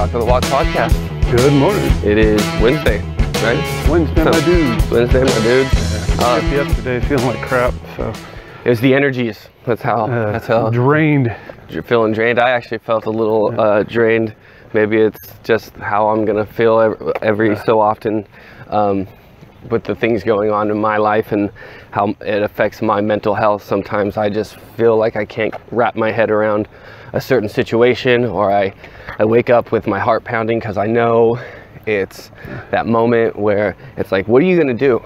Talk to the Walk podcast. Good morning. It is Wednesday, right? Wednesday, my dudes. Wednesday, my dudes. Yesterday, feeling like crap. So it was the energies. That's how drained. You're feeling drained. I actually felt a little drained. Maybe it's just how I'm gonna feel every so often with the things going on in my life and how it affects my mental health. Sometimes I just feel like I can't wrap my head around a certain situation, or I wake up with my heart pounding because I know it's that moment where it's like, what are you gonna do?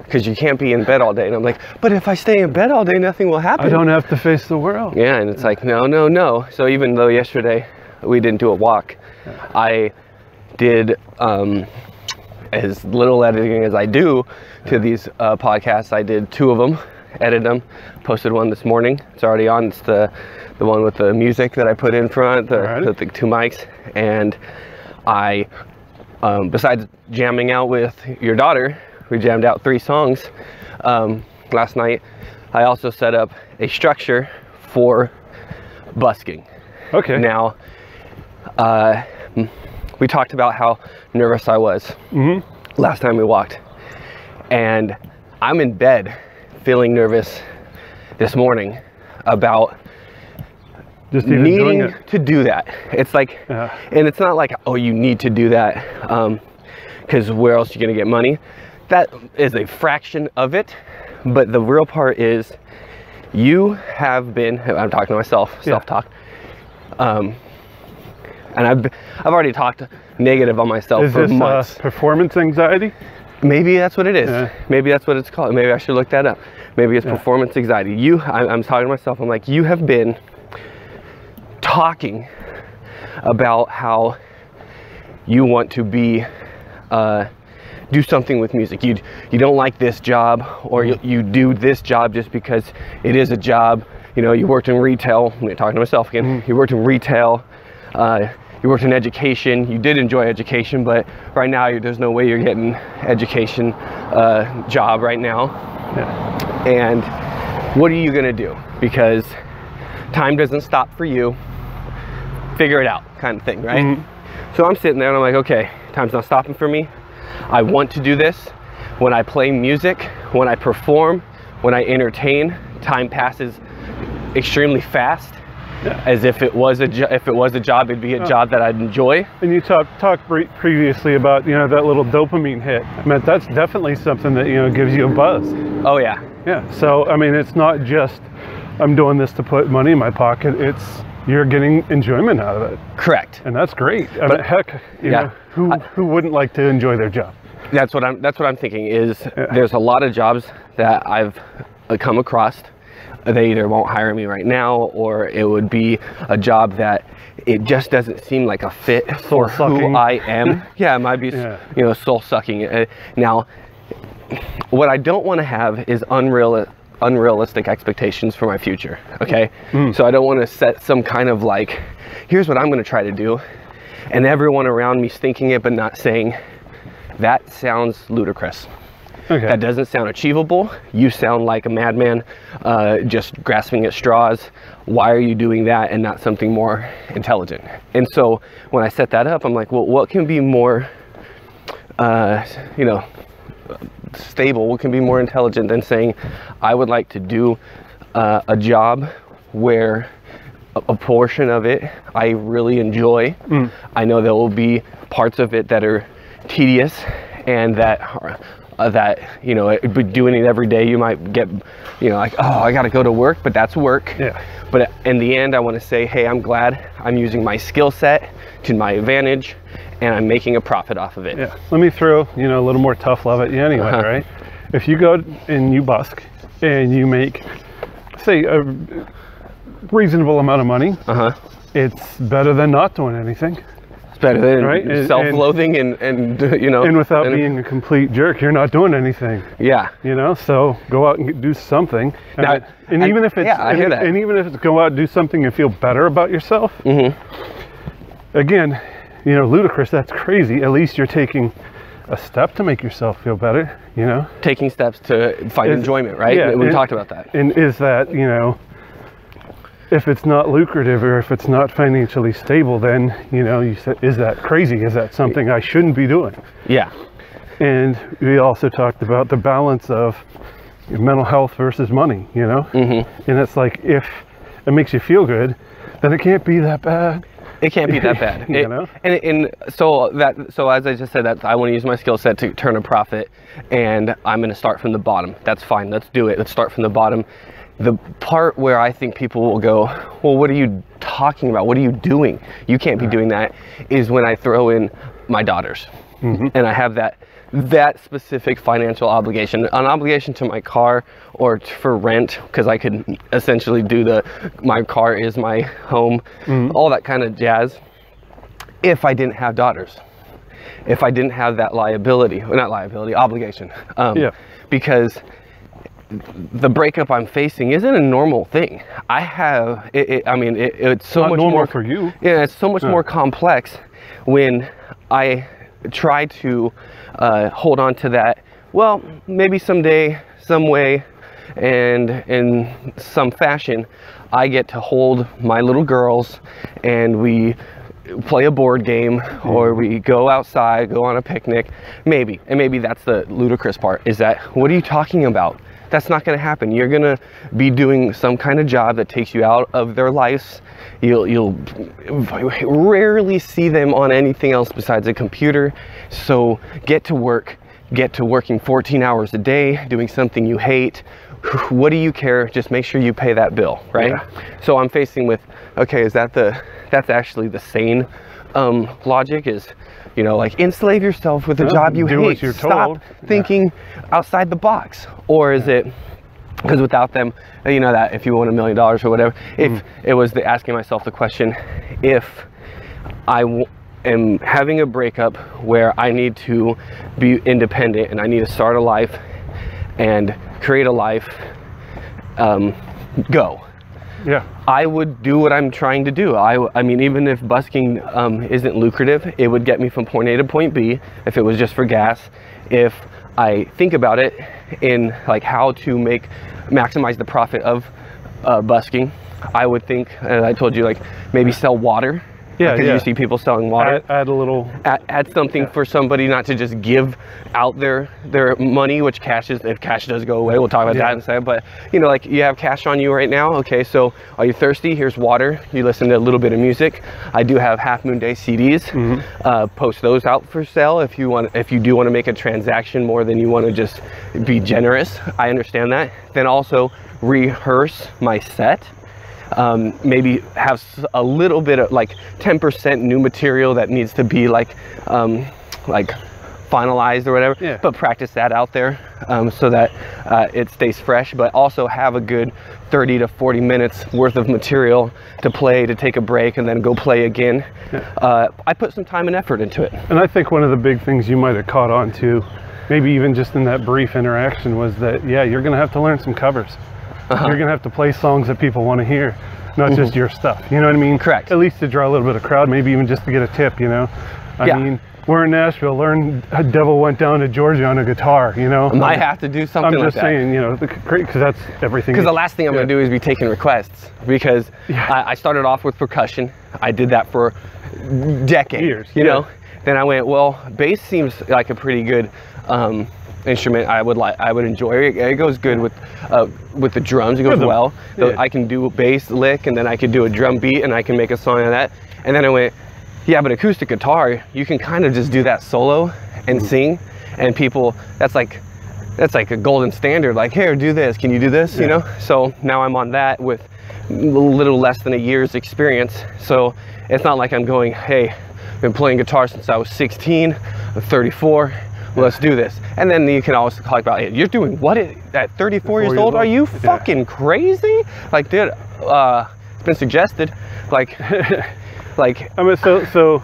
Because you can't be in bed all day. And I'm like, but if I stay in bed all day, nothing will happen. I don't have to face the world. Yeah, and it's like, no. So even though yesterday we didn't do a walk, I did as little editing as I do to these podcasts. I did 2 of them, edited them, posted one this morning. It's already on. It's the one with the music that I put in front, the 2 mics. And I, besides jamming out with your daughter, we jammed out 3 songs last night. I also set up a structure for busking. Okay. Now, we talked about how nervous I was last time we walked, and I'm in bed feeling nervous this morning about just even needing to do that. It's like, and it's not like, oh, you need to do that because where else are you gonna get money? That is a fraction of it, but the real part is you have been, I'm talking to myself, self-talk, and I've already talked negative on myself for months. Is this performance anxiety? Maybe that's what it is. Maybe that's what it's called. Maybe I should look that up. Maybe it's performance anxiety. I'm talking to myself. I'm like, you have been talking about how you want to be, do something with music. You don't like this job, or you do this job just because it is a job. You know, you worked in retail. I'm talking to myself again. You worked in retail. You worked in education. You did enjoy education, but right now there's no way you're getting education job right now. And what are you gonna do? Because time doesn't stop for you. Figure it out, kind of thing, right? So I'm sitting there and I'm like, okay, time's not stopping for me. I want to do this. When I play music, when I perform, when I entertain, time passes extremely fast. As if it was a job, it'd be a job that I'd enjoy. And you talked previously about, you know, that little dopamine hit. I mean, that's definitely something that, you know, gives you a buzz. Oh yeah. Yeah. So I mean, it's not just I'm doing this to put money in my pocket. It's you're getting enjoyment out of it. Correct. And that's great. I mean, heck, you know, who wouldn't like to enjoy their job? That's what I'm thinking. Is there's a lot of jobs that I've come across. They either won't hire me right now, or it would be a job that it just doesn't seem like a fit for who I am. Yeah, it might be, you know, soul sucking. Now, what I don't want to have is unrealistic expectations for my future. Okay, so I don't want to set some kind of like, here's what I'm going to try to do, and everyone around me's thinking it but not saying. That sounds ludicrous. Okay. That doesn't sound achievable. You sound like a madman, just grasping at straws. Why are you doing that and not something more intelligent? And so when I set that up, I'm like, well, what can be more, you know, stable? What can be more intelligent than saying, I would like to do a job where a portion of it I really enjoy. I know there will be parts of it that are tedious and that are, that, you know, doing it every day, you might get, you know, like, oh, I got to go to work, but that's work. But in the end, I want to say, hey, I'm glad I'm using my skill set to my advantage, and I'm making a profit off of it. Let me throw, you know, a little more tough love at you anyway, right? If you go and you busk and you make, say, a reasonable amount of money, it's better than not doing anything. It's better than self-loathing and you know, and without being a complete jerk, you're not doing anything. You know, so go out and do something. And even if it's I hear that. And even if it's go out and do something and feel better about yourself. Again, you know, ludicrous. That's crazy. At least you're taking a step to make yourself feel better. You know, taking steps to find enjoyment, right? We talked about that. And is that, you know, if it's not lucrative or if it's not financially stable, then, you know, you said, is that crazy? Is that something I shouldn't be doing? Yeah. And we also talked about the balance of mental health versus money, you know? And it's like, if it makes you feel good, then it can't be that bad. It can't be that bad. You know? And so as I just said, that I want to use my skill set to turn a profit, and I'm going to start from the bottom. That's fine. Let's do it. Let's start from the bottom. The part where I think people will go, well, what are you talking about? What are you doing? You can't be doing that, is when I throw in my daughters. And I have that specific financial obligation, an obligation to my car or for rent, because I could essentially do my car is my home, all that kind of jazz. If I didn't have daughters, if I didn't have that obligation, because the breakup I'm facing isn't a normal thing. I have, it's so much more for you. Yeah, it's so much more complex when I try to hold on to that. Well, maybe someday, some way, and in some fashion, I get to hold my little girls and we play a board game, or we go outside, go on a picnic, maybe. And maybe that's the ludicrous part, is that, what are you talking about? That's not going to happen. You're going to be doing some kind of job that takes you out of their lives. You'll rarely see them on anything else besides a computer. So get to work, get to working 14 hours a day, doing something you hate. What do you care? Just make sure you pay that bill, right? Yeah. So I'm facing with, okay, is that's actually the sane logic, is, you know, like, enslave yourself with a job you hate. What you're told. Stop thinking outside the box. Or is it, because without them, you know, that if you won $1 million or whatever, if it was asking myself the question, if I am having a breakup where I need to be independent and I need to start a life and create a life, go. Yeah. I would do what I'm trying to do. I mean, even if busking isn't lucrative, it would get me from point A to point B if it was just for gas. If I think about it in like how to maximize the profit of busking, I would think, and I told you, like, maybe sell water. Yeah, because you see people selling water. Add a little. Add something for somebody, not to just give out their money, which if cash does go away, we'll talk about that in a second. But, you know, like, you have cash on you right now. Okay, so are you thirsty? Here's water. You listen to a little bit of music. I do have Half Moon Day CDs. Post those out for sale if you do want to make a transaction more than you want to just be generous. I understand that. Then also rehearse my set. Maybe have a little bit of like 10% new material that needs to be like finalized or whatever, but practice that out there so that it stays fresh, but also have a good 30 to 40 minutes worth of material to play, to take a break, and then go play again. I put some time and effort into it. And I think one of the big things you might have caught on to, maybe even just in that brief interaction, was that, you're going to have to learn some covers. You're going to have to play songs that people want to hear, not just your stuff. You know what I mean? Correct. At least to draw a little bit of crowd, maybe even just to get a tip, you know? I mean, we're in Nashville. Learn Devil Went Down to Georgia on a guitar, you know? I might have to do something like that. I'm just saying, you know, because that's everything. Because the last thing I'm going to do is be taking requests, because I started off with percussion. I did that for decades, years, you know? Then I went, well, bass seems like a pretty good instrument. I would enjoy it. It goes good with the drums. It goes well. So I can do a bass lick, and then I could do a drum beat, and I can make a song of that. And then I went, but acoustic guitar, you can kind of just do that solo and sing, and people, that's like a golden standard. Like, here, do this. Can you do this? You know. So now I'm on that with a little less than a year's experience. So it's not like I'm going, hey, I've been playing guitar since I was 16. I'm 34. Let's do this. And then you can always talk about, hey, you're doing what at 34 years old? Are you fucking crazy? Like, dude, it's been suggested. Like, I mean, so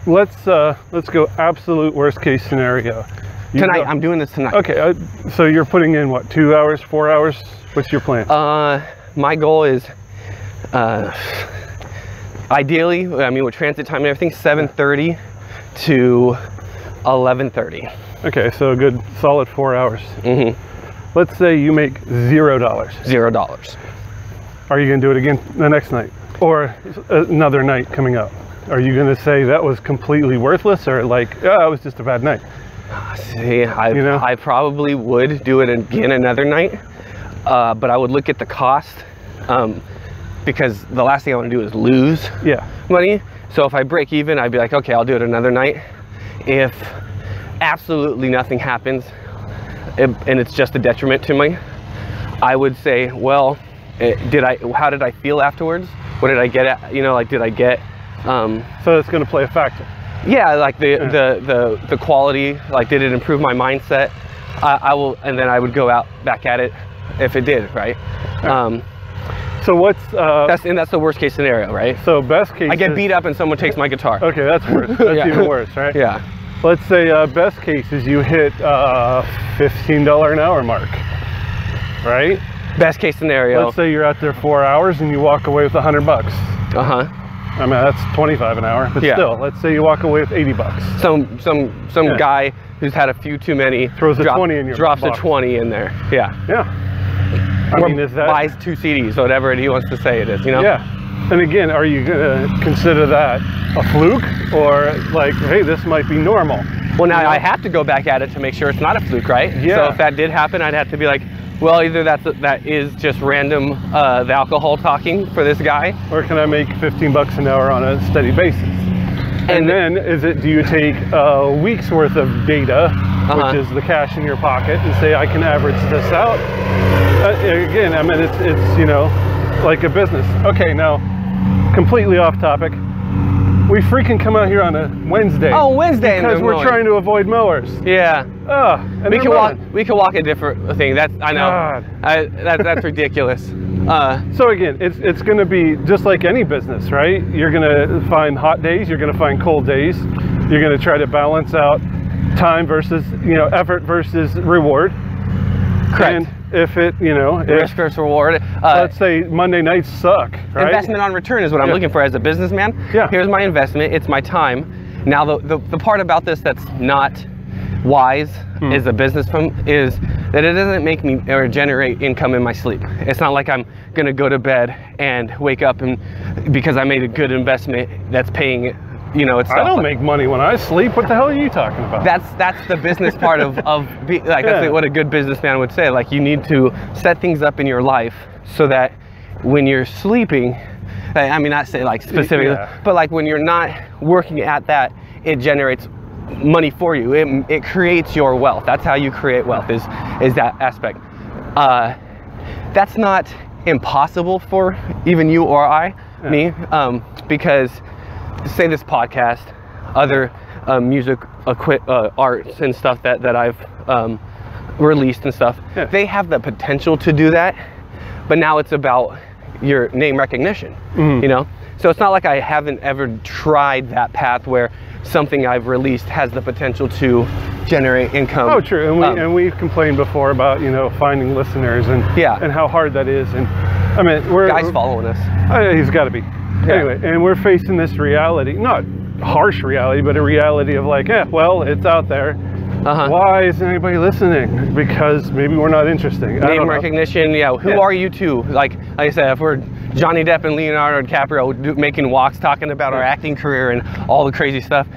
let's go absolute worst case scenario. Tonight, I'm doing this tonight. Okay, so you're putting in what, 2 hours, 4 hours? What's your plan? My goal is, ideally, I mean, with transit time and everything, 7:30 to 11:30. Okay, so a good solid 4 hours. Let's say you make $0. $0. are you going to do it again the next night or another night coming up? Are you going to say that was completely worthless, or like, oh, it was just a bad night? See, I probably would do it again another night, but I would look at the cost, because the last thing I want to do is lose money. So if I break even, I'd be like, okay, I'll do it another night. If absolutely nothing happens and it's just a detriment to me, I would say, well, how did I feel afterwards? What did I get at, like, did I get so that's going to play a factor. Yeah, like the quality, like, did it improve my mindset? And then I would go out back at it if it did, right? So what's that's the worst case scenario, right? So best case, I get beat up and someone takes my guitar. Okay, that's worse. That's even worse, right? Yeah. Let's say best case is you hit $15 an hour mark, right? Best case scenario. Let's say you're out there 4 hours and you walk away with $100. I mean, that's 25 an hour, but still, let's say you walk away with $80. Some guy who's had a few too many throws a 20 in your drops box. a 20 in there. Yeah. I mean, is that, buys 2 CDs, whatever he wants to say it is, Yeah. And again, are you gonna consider that a fluke, or like, hey, this might be normal? Well, now I have to go back at it to make sure it's not a fluke, right? Yeah. So if that did happen, I'd have to be like, well, either that is just random the alcohol talking for this guy, or can I make 15 bucks an hour on a steady basis? And then do you take a week's worth of data, which is the cash in your pocket, and say, I can average this out? Again, I mean, it's like a business. Okay, now, completely off topic. We freaking come out here on a Wednesday. Oh, Wednesday, because we're trying to avoid mowers. Yeah. And we can walk a different thing. I know. That's ridiculous. So again, it's going to be just like any business, right? You're going to find hot days. You're going to find cold days. You're going to try to balance out time versus effort versus reward. Correct. And if risk versus reward. Let's say Monday nights suck, right? Investment on return is what I'm looking for as a businessman. Yeah. Here's my investment. It's my time. Now the part about this that's not wise as a businessman is that it doesn't make me or generate income in my sleep. It's not like I'm gonna go to bed and wake up and because I made a good investment that's paying itself. I don't make money when I sleep. What the hell are you talking about? That's the business part that's what a good businessman would say. Like, you need to set things up in your life so that when you're sleeping, I mean, not say like specifically, but like when you're not working at that, it generates money for you. It creates your wealth. That's how you create wealth, is that aspect. That's not impossible for even you or me, because say this podcast, other music arts and stuff that I've released and stuff, they have the potential to do that, but now it's about your name recognition, so it's not like I haven't ever tried that path where something I've released has the potential to generate income. Oh, true. And we've complained before about finding listeners and how hard that is. And I mean, guys following us. He's got to be. Anyway, and we're facing this reality, not harsh reality, but a reality of like, well, it's out there. Why isn't anybody listening? Because maybe we're not interesting. Name recognition, Who are you two? Like I said, if we're Johnny Depp and Leonardo DiCaprio making walks, talking about our acting career and all the crazy stuff,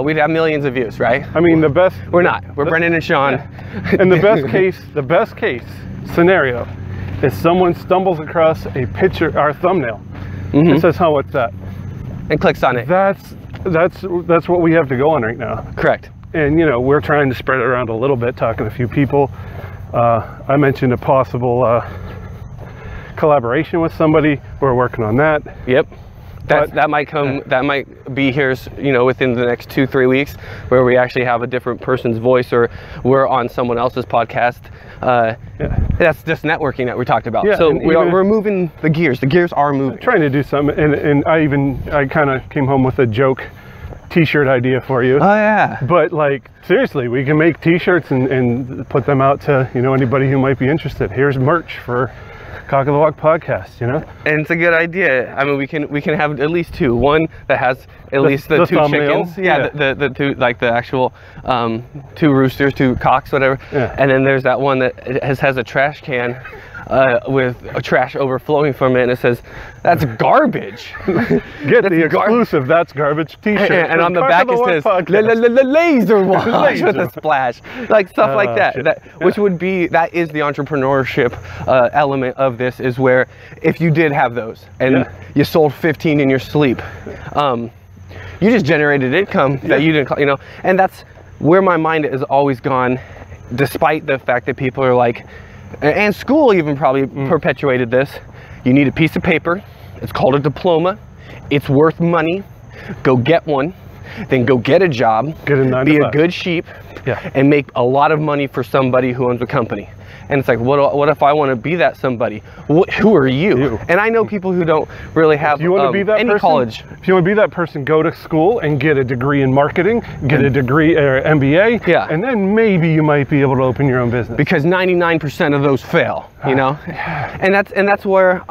we'd have millions of views, right? I mean, the best. We're not. We're Brendan and Shaun. And the best case scenario is someone stumbles across a picture, our thumbnail, and says, "Oh, what's that?" And clicks on it. That's what we have to go on right now. Correct. And we're trying to spread it around a little bit, talking to a few people. I mentioned a possible collaboration with somebody. We're working on that. Yep. That might come. That might be here, within the next 2-3 weeks, where we actually have a different person's voice, or we're on someone else's podcast. That's just networking that we talked about. Yeah, so we're moving the gears. The gears are moving. Trying to do something, and I kind of came home with a joke T-shirt idea for you. Oh yeah. But like, seriously, we can make T-shirts and put them out to anybody who might be interested. Here's merch for Cock of the Walk podcast, And it's a good idea. I mean, we can have at least two. One that has at least the two thumbnail. chickens. Yeah, the two, like the actual 2 roosters, 2 cocks, whatever. Yeah. And then there's that one that has a trash can with trash overflowing from it, and it says, "That's garbage." Get the exclusive "That's Garbage" t-shirt. And on the back it says, "Laser wash" with a splash, like stuff like that. Which would be, that is the entrepreneurship element of this, is where if you did have those and you sold 15 in your sleep, you just generated income that you didn't, you know. And that's where my mind has always gone, despite the fact that people are like, and school even probably perpetuated this, you need a piece of paper, it's called a diploma, it's worth money, go get one, then go get a job, be a good sheep, and make a lot of money for somebody who owns a company. And it's like, what if I want to be that somebody? Who are you? And I know people who don't really have any college. If you want to be that person, go to school and get a degree in marketing, get a degree or MBA, and then maybe you might be able to open your own business. Because 99% of those fail, you know? And that's where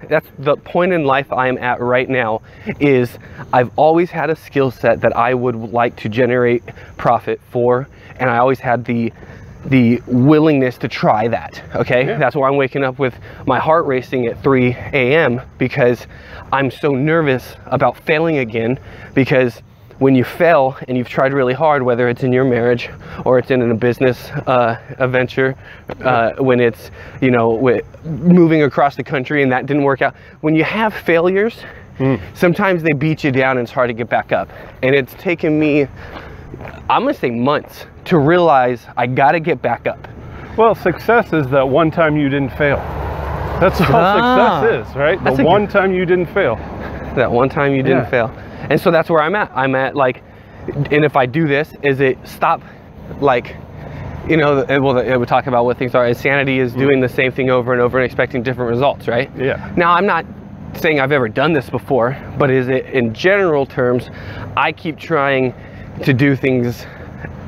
that's the point in life I'm at right now, is I've always had a skill set that I would like to generate profit for, and I always had the willingness to try that. That's why I'm waking up with my heart racing at 3 a.m. because I'm so nervous about failing again. Because when you fail and you've tried really hard, whether it's in your marriage or it's in a business venture, when it's, you know, with moving across the country and that didn't work out, when you have failures, sometimes they beat you down and it's hard to get back up. And it's taken me, I'm gonna say, months to realize I gotta get back up. Well, success is that one time you didn't fail. That's all success is, right? The one time you didn't fail. That one time you didn't fail. And so that's where I'm at. I'm at, like, and if I do this, is it stop, like, you know, well, we talk about what things are. Insanity is doing the same thing over and over and expecting different results, right? Yeah. Now, I'm not saying I've ever done this before, but is it, in general terms, I keep trying to do things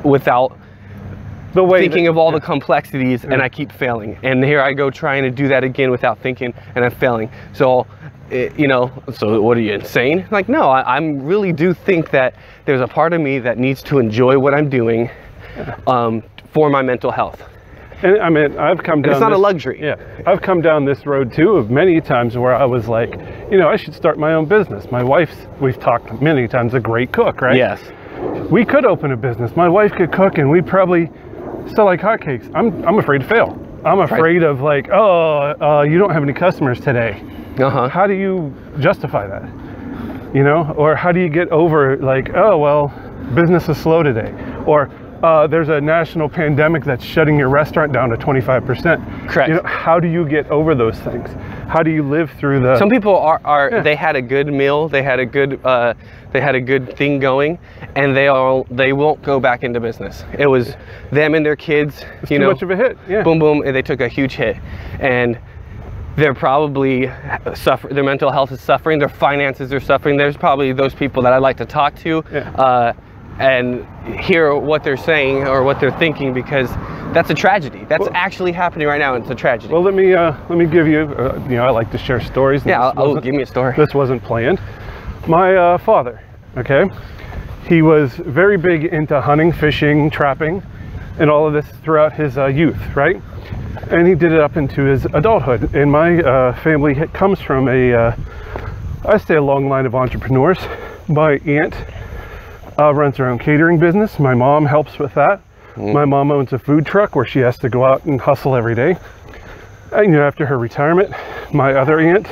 without thinking of all the complexities, and I keep failing. And here I go trying to do that again without thinking, and I'm failing. So, you know, so what are you, insane? Like, no, I really do think that there's a part of me that needs to enjoy what I'm doing for my mental health. And I mean, I've come down. It's not a luxury. Yeah, I've come down this road too of many times where I was like, you know, I should start my own business. My wife's, we've talked many times, a great cook, right? Yes. We could open a business. My wife could cook, and we'd probably sell like hotcakes. I'm afraid to fail. I'm afraid of, like, oh, you don't have any customers today. How do you justify that? You know, or how do you get over, like, oh, well, business is slow today, or there's a national pandemic that's shutting your restaurant down to 25%. Correct. You know, how do you get over those things? How do you live through the? Some people are they had a good meal, they had a good thing going, and they won't go back into business. It was them and their kids. It's too much of a hit. Yeah. Boom, boom, and they took a huge hit, and they're probably suffering. Their mental health is suffering. Their finances are suffering. There's probably those people that I'd like to talk to. And hear what they're saying or what they're thinking, because that's a tragedy. That's actually happening right now. It's a tragedy. Well, let me give you, you know, I like to share stories. Yeah, give me a story. This wasn't planned. My father, okay, he was very big into hunting, fishing, trapping, and all of this throughout his youth, right? And he did it up into his adulthood. And my family comes from I say a long line of entrepreneurs. My aunt runs her own catering business. My mom helps with that. My mom owns a food truck where she has to go out and hustle every day. And, you know, after her retirement, my other aunt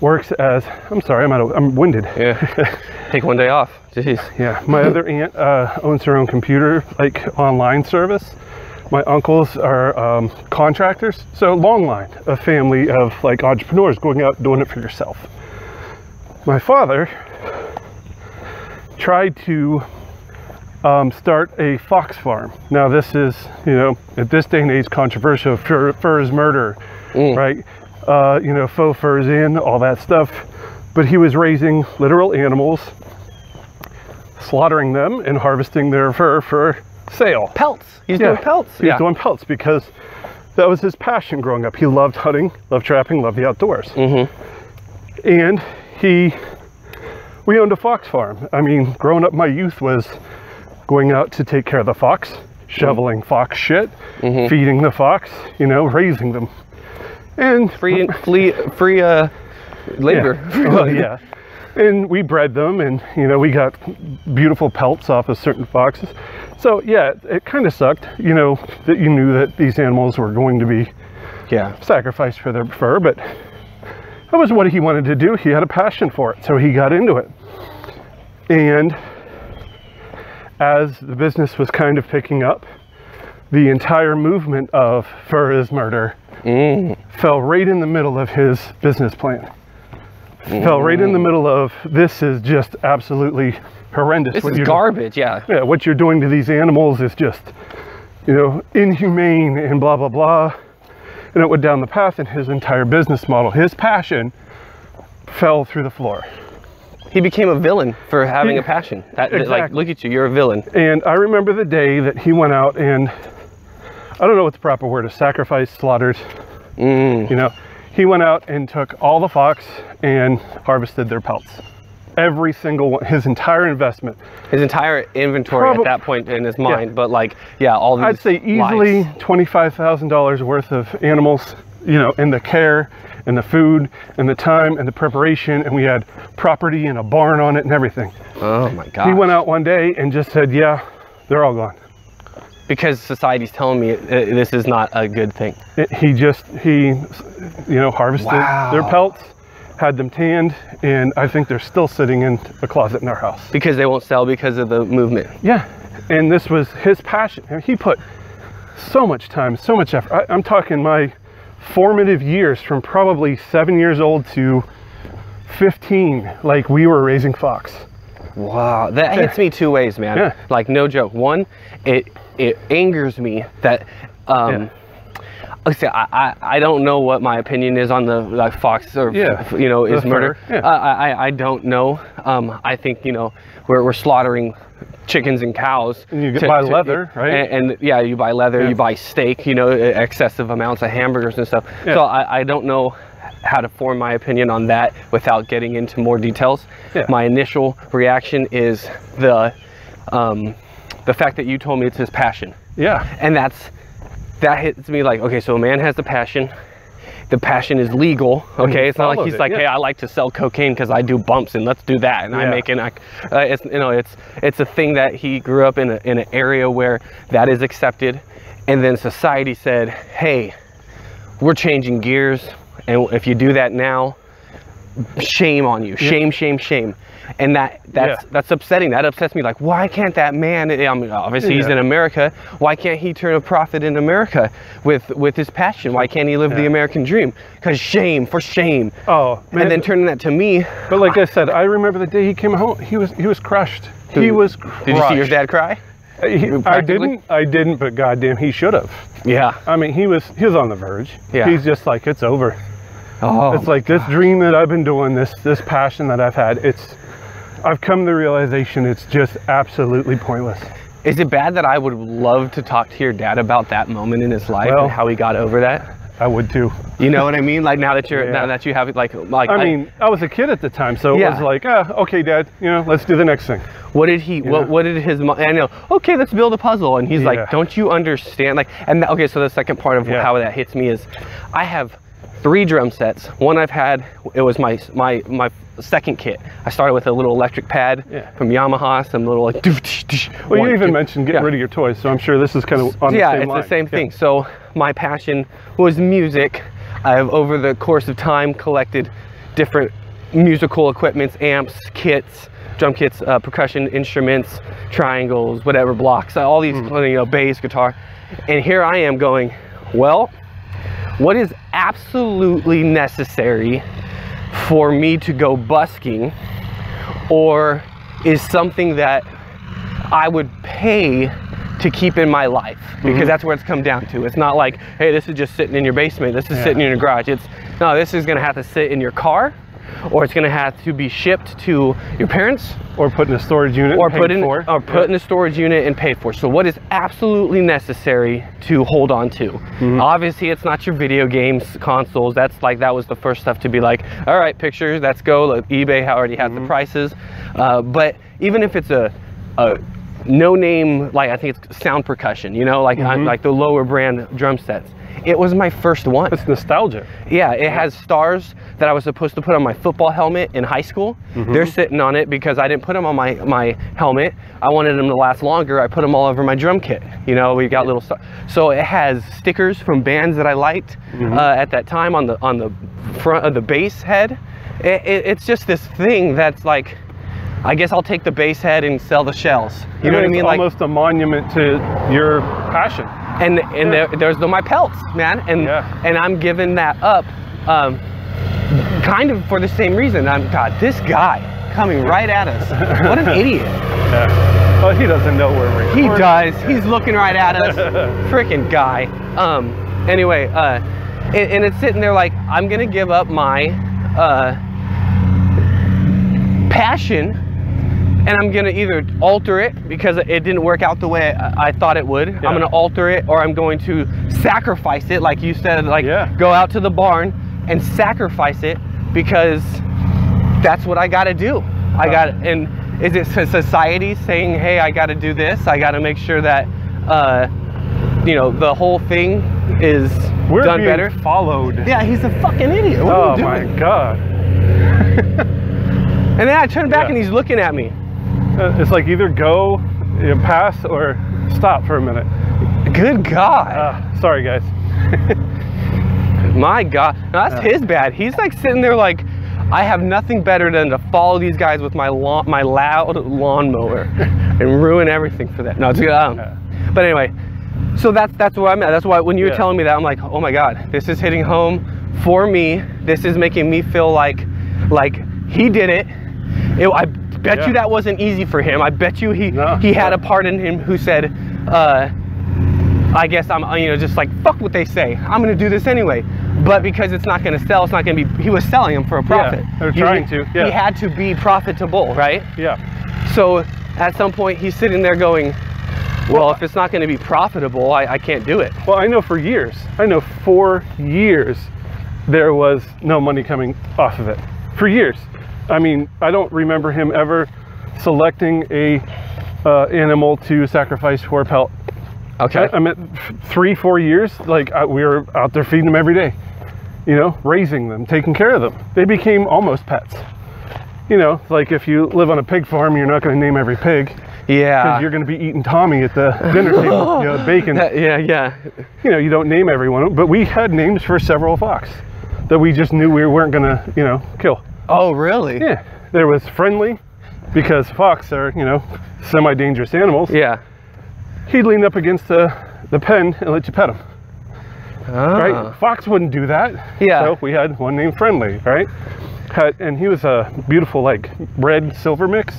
works as, I'm sorry, I'm winded. Yeah, take one day off. Jeez. Yeah, my other aunt owns her own computer, like, online service. My uncles are contractors. So long line of family of, like, entrepreneurs going out doing it for yourself. My father tried to start a fox farm. Now, this is, you know, at this day and age, controversial. Fur is murder, right? You know, faux furs in, all that stuff. But he was raising literal animals, slaughtering them, and harvesting their fur for sale. Pelts. He's doing pelts. He's doing pelts because that was his passion growing up. He loved hunting, loved trapping, loved the outdoors. And we owned a fox farm. I mean, growing up, my youth was going out to take care of the fox, shoveling fox shit, feeding the fox, you know, raising them. And free labor. Yeah. Well, yeah. And we bred them, and you know, we got beautiful pelts off of certain foxes. So yeah, it kind of sucked, you know, that you knew that these animals were going to be sacrificed for their fur, but that was what he wanted to do. He had a passion for it, so he got into it. And as the business was kind of picking up, the entire movement of fur is murder fell right in the middle of his business plan. Fell right in the middle of, this is just absolutely horrendous. This is garbage, Yeah, what you're doing to these animals is just, you know, inhumane and blah, blah, blah. And it went down the path, and his entire business model, his passion, fell through the floor. He became a villain for having a passion. Exactly. Like, look at you, you're a villain. And I remember the day that he went out and, I don't know what the proper word is, sacrificed, slaughtered, you know. He went out and took all the fox and harvested their pelts. Every single one, his entire investment. His entire inventory at that point in his mind, but like, all these I'd say easily $25,000 worth of animals, you know, in the care and the food and the time and the preparation, and we had property and a barn on it and everything. Oh my God. He went out one day and just said, yeah, they're all gone. Because society's telling me this is not a good thing. He you know, harvested their pelts, had them tanned, and I think they're still sitting in a closet in our house. Because they won't sell because of the movement. Yeah, and this was his passion. I mean, he put so much time, so much effort. I'm talking my formative years, from probably 7 years old to 15, like we were raising fox. Wow, that hits me two ways, man. Yeah. Like, no joke. One, it angers me that like I say, I don't know what my opinion is on the fox or you know, is murder. I don't know. I think, you know, we're slaughtering chickens and cows. And you buy leather, right? And yeah, you buy leather, you buy steak, you know, excessive amounts of hamburgers and stuff. So I don't know how to form my opinion on that without getting into more details. My initial reaction is the fact that you told me it's his passion. And that hits me like, okay, so a man has the passion is legal, okay? It's not like he's like, hey, I like to sell cocaine because I do bumps and let's do that, and I make an it's, you know, it's a thing that he grew up in an area where that is accepted, and then society said, hey, we're changing gears, and if you do that now, shame on you. Shame. And that's upsetting. That upsets me. Like, why can't that man, I mean, obviously he's in America, why can't he turn a profit in America with his passion? Why can't he live the American dream? Because shame. Oh man. And then turning that to me. But like I said, I remember the day he came home, he was crushed. He was crushed. Did you see your dad cry? I didn't, but goddamn, he should have. I mean, he was on the verge. He's just like, it's over. It's like this dream that I've been doing, this passion that I've had, I've come to the realization it's just absolutely pointless. Is it bad that I would love to talk to your dad about that moment in his life and how he got over that? I would too. You know what I mean? Like, now that you have like I mean, I was a kid at the time, so it was like, okay, Dad, you know, let's do the next thing. What did he? What did his mom? I know. Okay, let's build a puzzle, and he's like, don't you understand? Like, and okay, so the second part of how that hits me is, I have 3 drum sets. One I've had, it was my second kit. I started with a little electric pad from Yamaha, some little like. Well, you even mentioned getting rid of your toys, so I'm sure this is kind of on the same line. Yeah, it's the same thing. So my passion was music. I've, over the course of time, collected different musical equipments, amps, kits, drum kits, percussion instruments, triangles, whatever, blocks, all these, you know, bass, guitar. And here I am going, well, what is absolutely necessary for me to go busking, or is something that I would pay to keep in my life? Because that's where it's come down to. It's not like, hey, this is just sitting in your basement, this is sitting in your garage. It's, no, this is gonna have to sit in your car, or it's gonna have to be shipped to your parents, or put in a storage unit, or put in a storage unit and paid for. So what is absolutely necessary to hold on to? Obviously, it's not your video games, consoles. That's like, that was the first stuff to be like, all right, pictures, let's go. Like, eBay already has the prices. But even if it's a no name, like I think it's sound percussion, you know, like like the lower brand drum sets, it was my first one. It's nostalgia. Yeah, it has stars that I was supposed to put on my football helmet in high school. They're sitting on it because I didn't put them on my helmet. I wanted them to last longer. I put them all over my drum kit. You know, we got little stars. So it has stickers from bands that I liked at that time on the front of the bass head. It's just this thing that's like, I guess I'll take the bass head and sell the shells. You know what I mean? It's like almost a monument to your passion. And there's my pelts, man. And I'm giving that up, kind of for the same reason. God, this guy coming right at us. What an idiot. Yeah. Well, he doesn't know where we're He does. He's looking right at us. Freaking guy. Anyway, and it's sitting there like, I'm gonna give up my passion, and I'm gonna either alter it because it didn't work out the way I thought it would. I'm gonna alter it, or I'm going to sacrifice it, like you said, like go out to the barn and sacrifice it, because that's what I gotta do. And is it society saying, hey, I gotta do this, I gotta make sure that you know, the whole thing is done better? Followed. Yeah, he's a fucking idiot. What are you doing? My God. And then I turn back and he's looking at me. It's like either go, pass, or stop for a minute. Good God. Sorry, guys. My God. No, that's his bad. He's like sitting there like, I have nothing better than to follow these guys with my loud lawnmower and ruin everything for that. No, it's good. But anyway, so that's where I'm at. That's why when you were telling me that, I'm like, oh my God, this is hitting home for me. This is making me feel like he did it. I bet you that wasn't easy for him. I bet you he had a part in him who said, I guess I'm, you know, just like, fuck what they say. I'm gonna do this anyway. But because it's not gonna sell, it's not gonna be, he was selling them for a profit. Yeah, they're trying to. He had to be profitable, right? Yeah. So at some point he's sitting there going, well, if it's not gonna be profitable, I can't do it. Well, I know for years, I know 4 years, there was no money coming off of it. For years. I mean, I don't remember him ever selecting a animal to sacrifice for a pelt. Okay. I meant 3-4 years, like we were out there feeding them every day, you know, raising them, taking care of them. They became almost pets. You know, like if you live on a pig farm, you're not going to name every pig. Yeah. Because you're going to be eating Tommy at the dinner table, you know, bacon. Yeah. You know, you don't name everyone, but we had names for several fox that we just knew we weren't going to, you know, kill. Oh, really? Yeah. There was Friendly, because fox are, you know, semi-dangerous animals. Yeah. He'd lean up against the pen and let you pet him. Right? Fox wouldn't do that. Yeah. So we had one named Friendly, right? And he was a beautiful, like, red silver mix.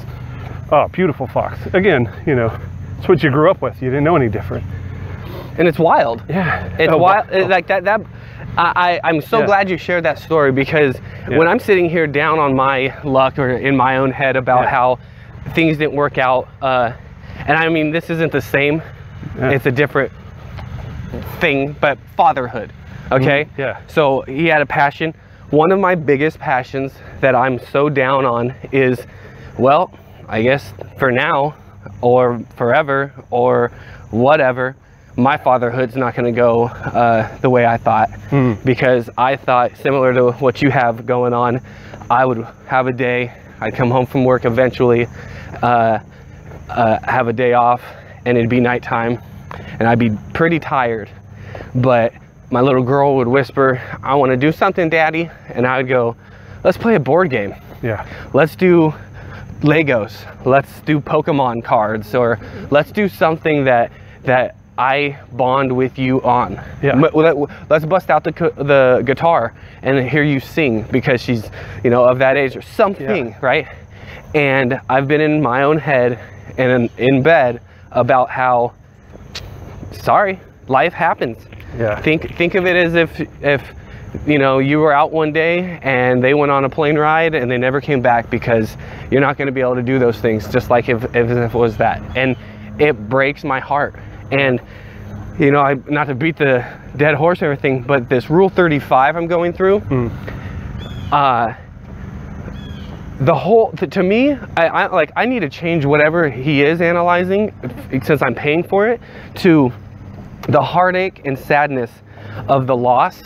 Oh, beautiful fox. Again, you know, it's what you grew up with. You didn't know any different. And it's wild. Yeah. It's wild. Like that. I'm so glad you shared that story, because when I'm sitting here down on my luck or in my own head about how things didn't work out, and I mean, this isn't the same, it's a different thing, but fatherhood, okay? Yeah. So he had a passion. One of my biggest passions that I'm so down on is, well, I guess for now or forever or whatever, my fatherhood's not going to go the way I thought, because I thought, similar to what you have going on, I would have a day, I'd come home from work eventually, have a day off, and it'd be nighttime, and I'd be pretty tired, but my little girl would whisper, I want to do something, Daddy, and I would go, let's play a board game. Yeah. Let's do Legos. Let's do Pokemon cards, or let's do something that I bond with you on. Yeah. Let's bust out the guitar and hear you sing, because she's, you know, of that age or something, right? And I've been in my own head and in bed about how, sorry, life happens. Yeah. Think of it as if you know, you were out one day and they went on a plane ride and they never came back, because you're not going to be able to do those things, just like if it was that. And it breaks my heart. And you know, not to beat the dead horse and everything, but this Rule 35 I'm going through, the whole, to me, I need to change whatever he is analyzing, since I'm paying for it, to the heartache and sadness of the loss.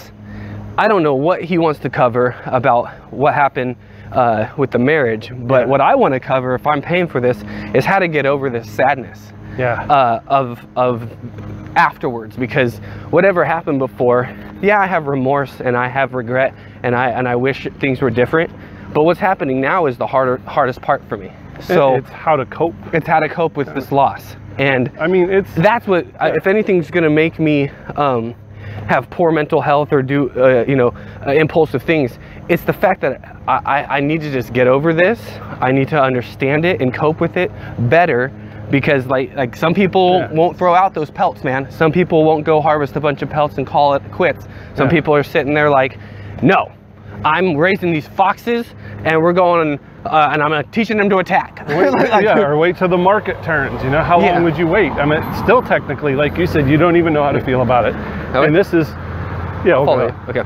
I don't know what he wants to cover about what happened with the marriage, but what I want to cover, if I'm paying for this, is how to get over this sadness of afterwards, because whatever happened before, yeah, I have remorse and I have regret and I wish things were different, but what's happening now is the hardest part for me. So it's how to cope. It's how to cope with this loss. And I mean, that's what, if anything's going to make me have poor mental health or do impulsive things, it's the fact that I need to just get over this. I need to understand it and cope with it better, because like some people won't throw out those pelts, man. Some people won't go harvest a bunch of pelts and call it quits. Some people are sitting there like, no, I'm raising these foxes and we're going and I'm teaching them to attack. Or wait till the market turns. You know, how long would you wait? I mean, still technically, like you said, you don't even know how to feel about it. And this is, we'll go. Okay.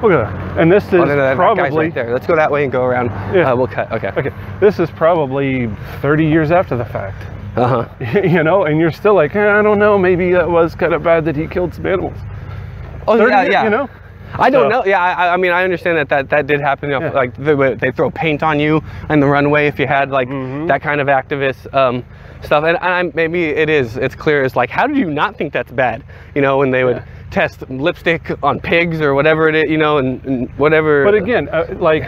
And this is that probably guy's right there. Let's go that way and go around. We'll cut. Okay. This is probably 30 years after the fact. You know, and you're still like, I don't know, maybe that was kind of bad that he killed some animals. Oh, yeah. You know? I don't know. Yeah, I mean, I understand that did happen. You know, like they throw paint on you in the runway if you had like that kind of activist stuff. And maybe it's clear as like, how did you not think that's bad? You know, when they would test lipstick on pigs or whatever it is, you know, and whatever. But again, like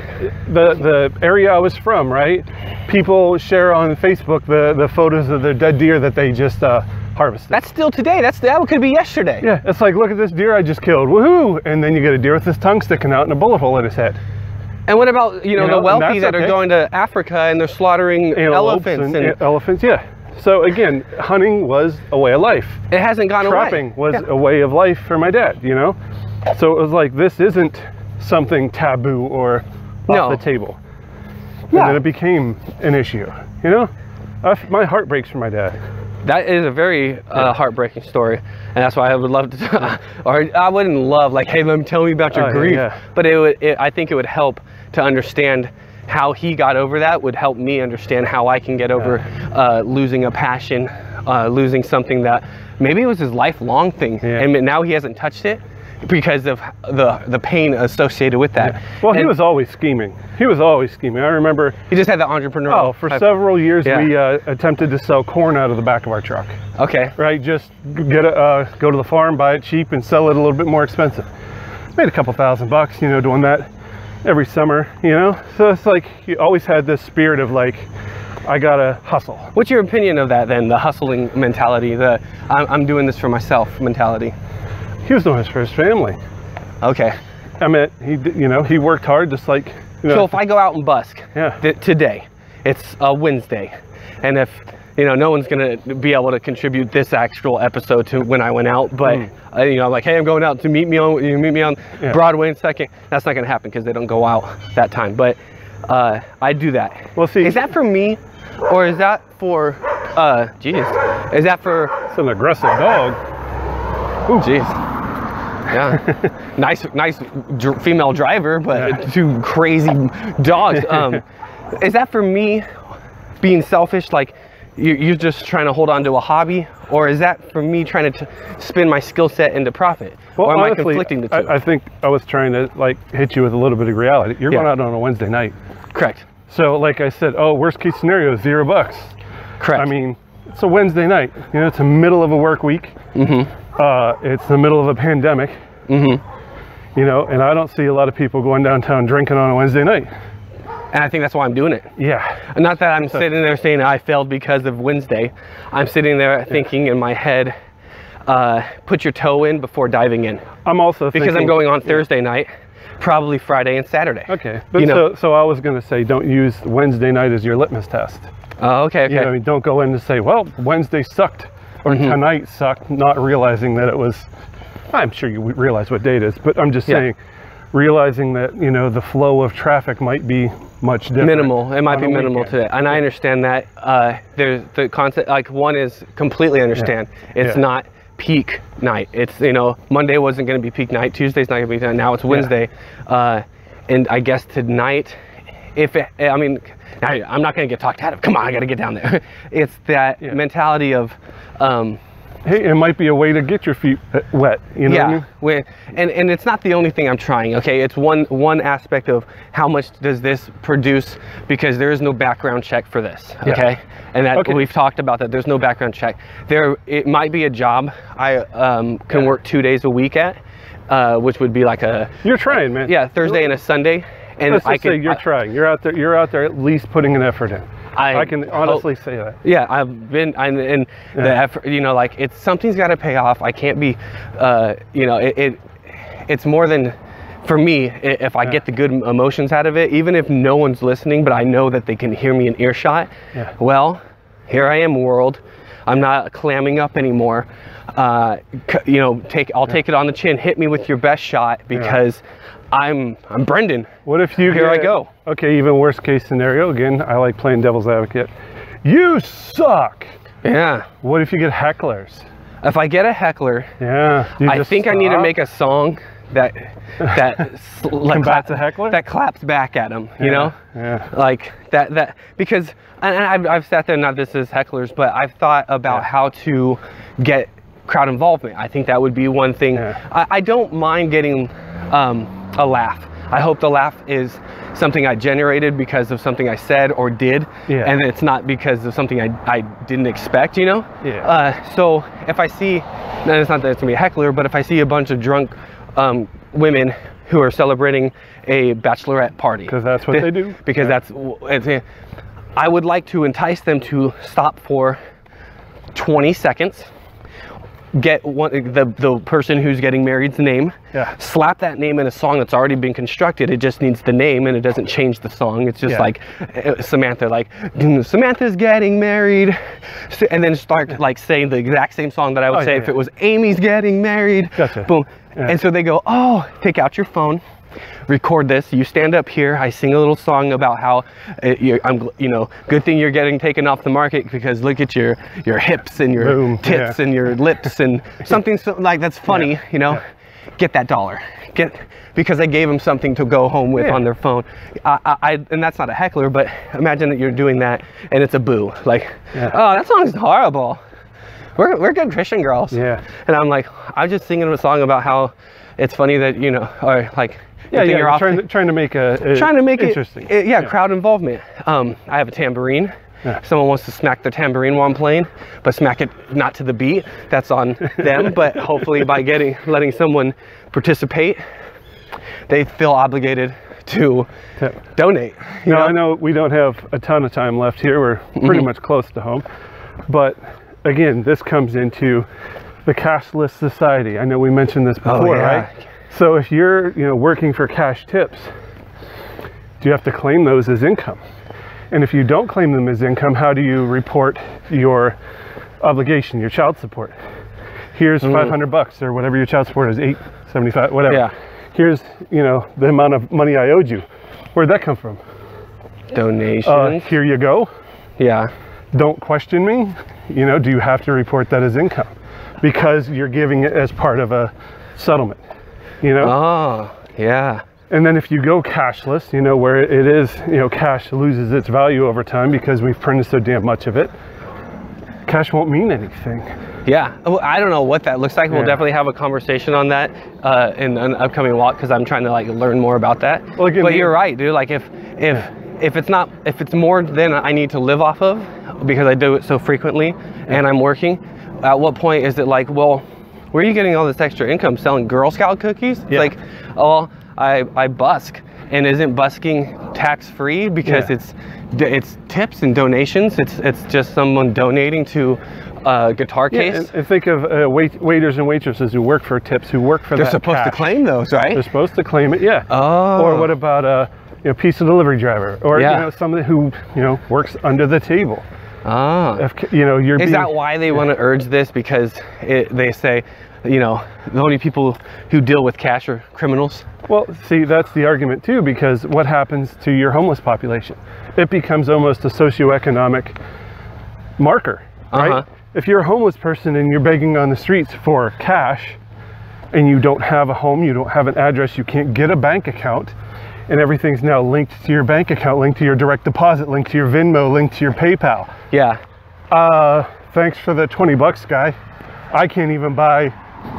the area I was from, right? People share on Facebook the photos of their dead deer that they just harvested. That's still today. That could be yesterday. Yeah, it's like, look at this deer I just killed, woohoo! And then you get a deer with his tongue sticking out and a bullet hole in his head. And what about you know the wealthy that are going to Africa and they're slaughtering elephants and elephants? Yeah. So again, hunting was a way of life. It hasn't gone away. Trapping was a way of life for my dad. You know, so it was like, this isn't something taboo or off the table. And then it became an issue. You know, my heart breaks for my dad. That is a very heartbreaking story, and that's why I would love to, or I wouldn't love like, hey, tell me about your grief. But I think it would help to understand how he got over that. Would help me understand how I can get over losing a passion, losing something that maybe it was his lifelong thing, and now he hasn't touched it because of the pain associated with that. Well, he was always scheming. He was always scheming. I remember he just had the entrepreneurial. Oh, for several years we attempted to sell corn out of the back of our truck. Okay. Right, just go to the farm, buy it cheap, and sell it a little bit more expensive. Made a couple $1,000, you know, doing that every summer, you know. So it's like he always had this spirit of like, I gotta hustle. What's your opinion of that then? The hustling mentality, the I'm doing this for myself mentality. He was doing this for his family. Okay. I mean, he worked hard, just like, you know. So if I go out and busk today, it's a Wednesday, and if, you know, no one's gonna be able to contribute this actual episode to when I went out, but you know, like, hey, I'm going out to meet me on Broadway in Second. That's not gonna happen because they don't go out that time. But I do that. Well, see, is that for me, or is that for? Is that for? It's an aggressive dog. Oh, jeez. Yeah, nice female driver, but two crazy dogs. Is that for me being selfish, like you're just trying to hold on to a hobby, or is that for me trying to spin my skill set into profit? Well, or am honestly, I conflicting the two? I think I was trying to like hit you with a little bit of reality. You're going out on a Wednesday night. Correct. So like I said, worst case scenario, $0. Correct. I mean, it's a Wednesday night. You know, it's the middle of a work week. It's the middle of a pandemic. You know, and I don't see a lot of people going downtown drinking on a Wednesday night. And I think that's why I'm doing it. Yeah. Not that I'm sitting there saying I failed because of Wednesday. I'm sitting there thinking in my head, put your toe in before diving in. I'm also thinking, because I'm going on Thursday night, probably Friday and Saturday. Okay. But you know, so I was going to say, don't use Wednesday night as your litmus test. Oh, okay. You know, I mean, don't go in and say, well, Wednesday sucked or tonight sucked, not realizing that it was. I'm sure you realize what day it is, but I'm just saying, realizing that, you know, the flow of traffic might be much different. Minimal. It might be minimal today. And I understand that. There's the concept, like, one is completely understand. It's not peak night. It's, you know, Monday wasn't going to be peak night. Tuesday's not going to be peak night. Now it's Wednesday. And I guess tonight, I mean, I'm not going to get talked out of. Come on, I got to get down there. It's that mentality of, hey, it might be a way to get your feet wet, you know what I mean? And it's not the only thing I'm trying, okay? It's one aspect of how much does this produce, because there is no background check for this, okay? And that we've talked about that. There's no background check. It might be a job I can work 2 days a week at, which would be like a... You're trying, man. Yeah, Thursday and a Sunday. And let's just say you're trying. You're out there at least putting an effort in. I can honestly say that. Yeah, the effort, you know, like something's got to pay off. I can't be, you know, it's more than, for me, if I get the good emotions out of it, even if no one's listening, but I know that they can hear me in earshot. Yeah. Well, here I am, world. I'm not clamming up anymore. You know, I'll take it on the chin. Hit me with your best shot, because I'm Brendan. What if you I go. Okay, even worst case scenario. Again, I like playing devil's advocate. You suck. Yeah. What if you get hecklers? If I get a heckler, I think I need to make a song that combats a heckler, that claps back at him. You know, like that because I've sat there, not this is hecklers, but I've thought about how to get crowd involvement. I think that would be one thing. I don't mind getting a laugh. I hope the laugh is something I generated because of something I said or did, and it's not because of something I didn't expect, you know? So if I see, and it's not that it's gonna be a heckler, but if I see a bunch of drunk women who are celebrating a bachelorette party, because that's what they do, because I would like to entice them to stop for 20 seconds, get the person who's getting married's name, slap that name in a song that's already been constructed. It just needs the name, and it doesn't change the song. It's just like Samantha, like Samantha's getting married, and then start like saying the exact same song that I would say if it was Amy's getting married. Boom. And so they go, oh, take out your phone, record this. You stand up here. I sing a little song about how you know, good thing you're getting taken off the market, because look at your hips and your tits and your lips and something like that's funny. You know, get that dollar. Because I gave them something to go home with on their phone. And that's not a heckler, but imagine that you're doing that and it's a boo. Like, oh, that song's horrible. We're good Christian girls. And I'm like, I'm just singing a song about how it's funny that, you know, or like, you're trying to make it interesting. Crowd involvement. I have a tambourine. Someone wants to smack the tambourine while I'm playing, but smack it not to the beat. That's on them. But hopefully by letting someone participate, they feel obligated to donate. I know we don't have a ton of time left here. We're pretty much close to home, but again, this comes into the cashless society. I know we mentioned this before, right? So if you're, you know, working for cash tips, do you have to claim those as income? And if you don't claim them as income, how do you report your obligation, your child support? Here's $500 or whatever your child support is, $875, whatever. Here's, you know, the amount of money I owed you. Where'd that come from? Donations. Here you go. Don't question me. You know, do you have to report that as income? Because you're giving it as part of a settlement, you know? And then if you go cashless, you know, where it is, you know, cash loses its value over time because we've printed so damn much of it, cash won't mean anything. Well, I don't know what that looks like. We'll definitely have a conversation on that in an upcoming walk, because I'm trying to like learn more about that. Well, again, but you're right, dude. Like if it's more than I need to live off of, because I do it so frequently and I'm working, at what point is it like, well, where are you getting all this extra income? Selling Girl Scout cookies? It's like, oh, I busk. And isn't busking tax-free because it's tips and donations? It's just someone donating to a guitar case. And think of waiters and waitresses who work for tips, who work for They're supposed to claim those, right? They're supposed to claim it, Or what about you know, pizza delivery driver, or you know, somebody who, you know, works under the table. If, you know, is that why they want to urge this? Because they say, you know, the only people who deal with cash are criminals? Well, see, that's the argument too, because what happens to your homeless population? It becomes almost a socioeconomic marker, right? If you're a homeless person and you're begging on the streets for cash, and you don't have a home, you don't have an address, you can't get a bank account, and everything's now linked to your bank account, linked to your direct deposit, linked to your Venmo, linked to your PayPal. Thanks for the $20, guy. I can't even buy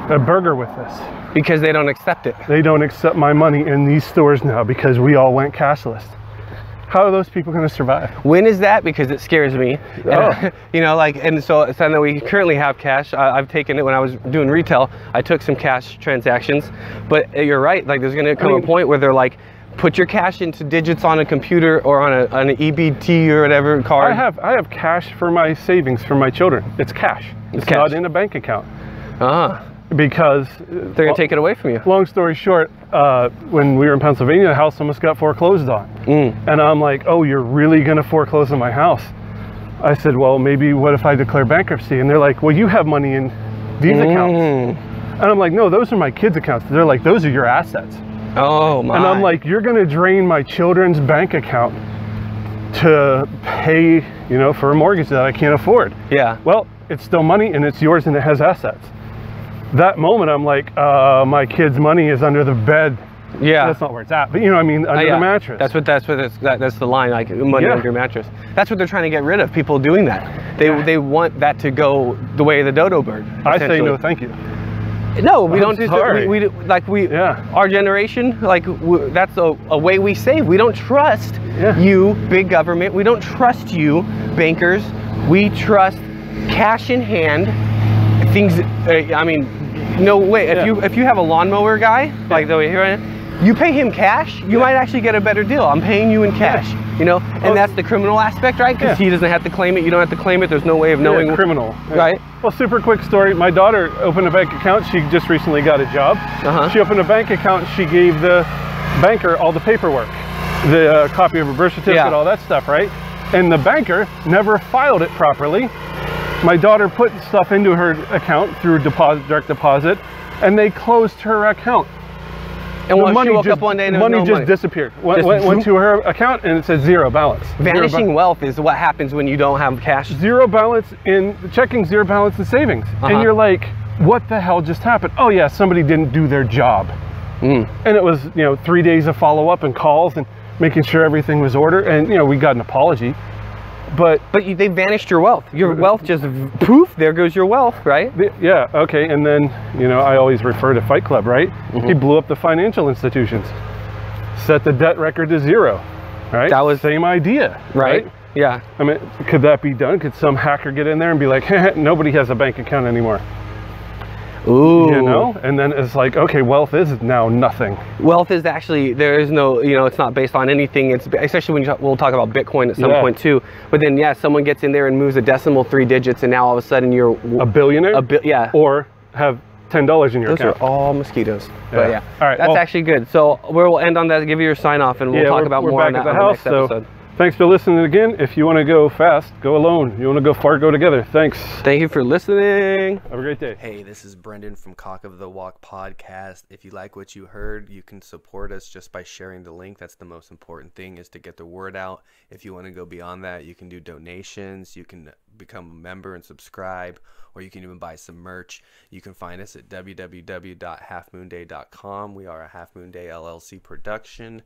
a burger with this. Because they don't accept it. They don't accept my money in these stores now because we all went cashless. How are those people going to survive? When is that? Because it scares me. Oh. You know, like, and so that we currently have cash. I've taken it when I was doing retail. I took some cash transactions, but you're right. Like, there's going to come a point where they're like, put your cash into digits on a computer or on an EBT or whatever card. I have cash for my savings for my children. It's cash. It's cash. not in a bank account. Because they're gonna take it away from you. Long story short, when we were in Pennsylvania, the house almost got foreclosed on. And I'm like, oh, you're really gonna foreclose on my house? I said, well, maybe what if I declare bankruptcy? And they're like, well, you have money in these accounts. And I'm like, no, those are my kids' accounts. They're like, those are your assets. Oh my. And I'm like, you're gonna drain my children's bank account to pay, you know, for a mortgage that I can't afford. Yeah. Well, it's still money and it's yours and it has assets. That moment, I'm like, my kid's money is under the bed. Yeah. That's not where it's at, but you know what I mean, under the mattress. That's the line, like money under your mattress. That's what they're trying to get rid of, people doing that. They want that to go the way of the dodo bird. I say no, thank you. No, we don't do that. Our generation, like that's a way we save. We don't trust you, big government. We don't trust you, bankers. We trust cash in hand. Things, I mean, no way. If you have a lawnmower guy, like the way here, you pay him cash, you might actually get a better deal. I'm paying you in cash, you know, and that's the criminal aspect, right? Because he doesn't have to claim it, you don't have to claim it. There's no way of knowing. Criminal, right? Well, super quick story. My daughter opened a bank account. She just recently got a job. She opened a bank account. She gave the banker all the paperwork, the copy of her birth certificate, all that stuff, right? And the banker never filed it properly. My daughter put stuff into her account through direct deposit, and they closed her account. And when she woke up one day and money just disappeared. Went to her account and it said zero balance. Vanishing wealth is what happens when you don't have cash. Zero balance in checking, zero balance in savings. And you're like, what the hell just happened? Oh yeah, somebody didn't do their job. And it was, you know, 3 days of follow-up and calls and making sure everything was ordered. And, you know, we got an apology. But they vanished your wealth. Your wealth just poof, there goes your wealth, right? Yeah, okay. And then, you know, I always refer to Fight Club, right? He blew up the financial institutions, set the debt record to zero, right? That was same idea, right? Yeah. I mean, could that be done? Could some hacker get in there and be like, nobody has a bank account anymore? Ooh. You know, and then it's like, okay, wealth is now nothing. Wealth is actually, there is no, you know, it's not based on anything. It's especially when we'll talk about Bitcoin at some point too. But then, someone gets in there and moves a decimal 3 digits, and now all of a sudden you're a billionaire. Or have $10 in your account. Those are all mosquitoes. But all right, that's actually good. So we'll end on that. Give you your sign off, and we'll talk about more on that on the next episode. Thanks for listening again. If you want to go fast, go alone. You want to go far, go together. Thanks. Thank you for listening. Have a great day. Hey, this is Brendan from Cock of the Walk podcast. If you like what you heard, you can support us just by sharing the link. That's the most important thing, is to get the word out. If you want to go beyond that, you can do donations. You can become a member and subscribe, or you can even buy some merch. You can find us at www.halfmoonday.com. We are a Half Moon Day LLC production.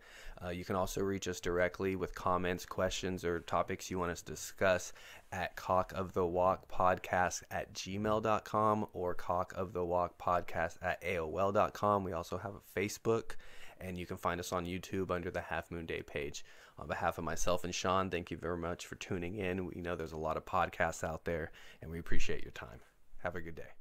You can also reach us directly with comments, questions, or topics you want us to discuss at cockofthewalkpodcast@gmail.com or cockofthewalkpodcast@aol.com. We also have a Facebook, and you can find us on YouTube under the Half Moon Day page. On behalf of myself and Shaun, thank you very much for tuning in. We know there's a lot of podcasts out there, and we appreciate your time. Have a good day.